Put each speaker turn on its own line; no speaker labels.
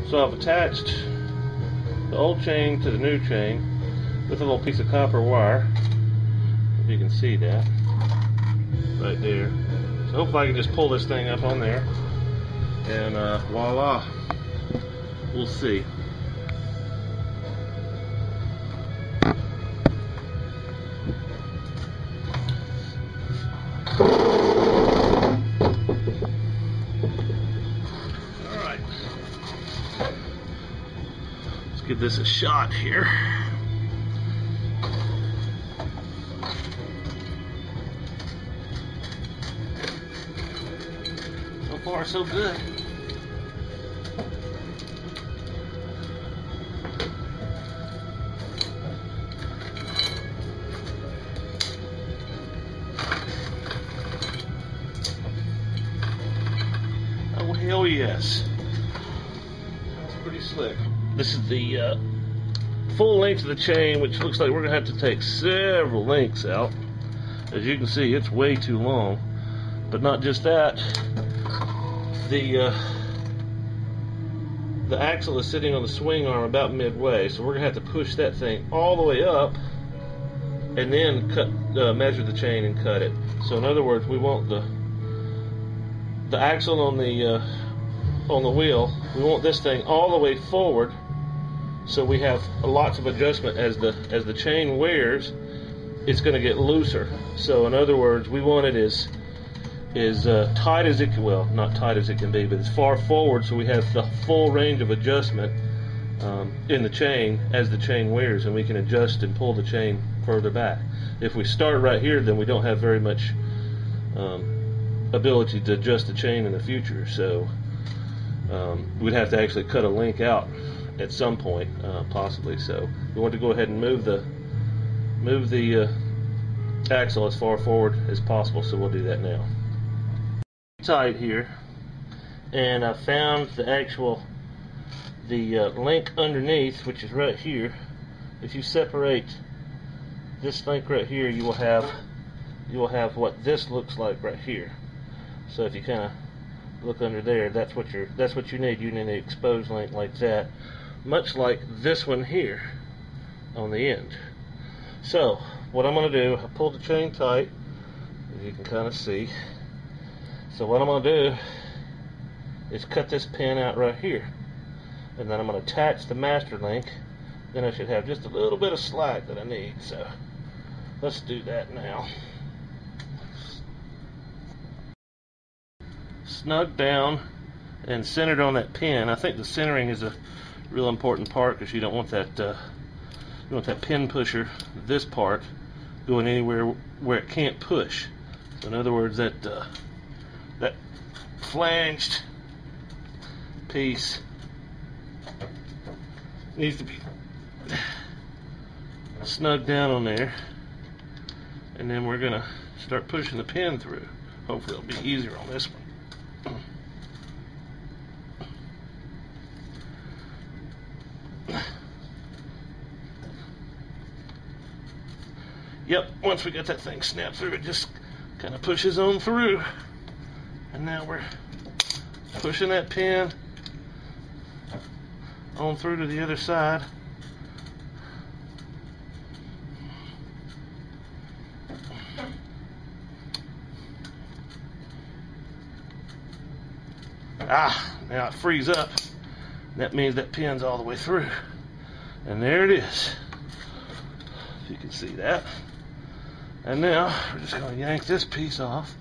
So I've attached the old chain to the new chain with a little piece of copper wire. If you can see that right there. So hopefully I can just pull this thing up on there, and voila, we'll see. Alright, let's give this a shot here. So far, so good. Oh, hell yes. That's pretty slick. This is the full length of the chain, which looks like we're going to have to take several links out. As you can see, it's way too long. But not just that. The axle is sitting on the swing arm about midway, so we're going to have to push that thing all the way up and then measure the chain and cut it. So in other words, we want the axle on the wheel, we want this thing all the way forward, so we have lots of adjustment as the chain wears. It's going to get looser. So in other words, we want it as tight as it can, well, not tight as it can be, but as far forward so we have the full range of adjustment in the chain as the chain wears, and we can adjust and pull the chain further back. If we start right here, then we don't have very much ability to adjust the chain in the future. So we'd have to actually cut a link out at some point, possibly. So we want to go ahead and move the axle as far forward as possible, so we'll do that now. Tight here, and I found the link underneath, which is right here. If you separate this link right here, you will have what this looks like right here. So if you kind of look under there, that's what you need. You need an exposed link like that, much like this one here on the end. So what I'm going to do, I pulled the chain tight, as you can kind of see. So what I'm going to do is cut this pin out right here, and then I'm going to attach the master link. Then I should have just a little bit of slack that I need. So let's do that now. Snug down and centered on that pin. I think the centering is a real important part, because you don't want that pin pusher, this part, going anywhere where it can't push. So in other words, that flanged piece needs to be snug down on there, and then we're gonna start pushing the pin through. Hopefully it'll be easier on this one. Yep, once we get that thing snapped through, it just kind of pushes on through. And now we're pushing that pin on through to the other side. Now it frees up. That means that pin's all the way through. And there it is. If you can see that. And now we're just going to yank this piece off.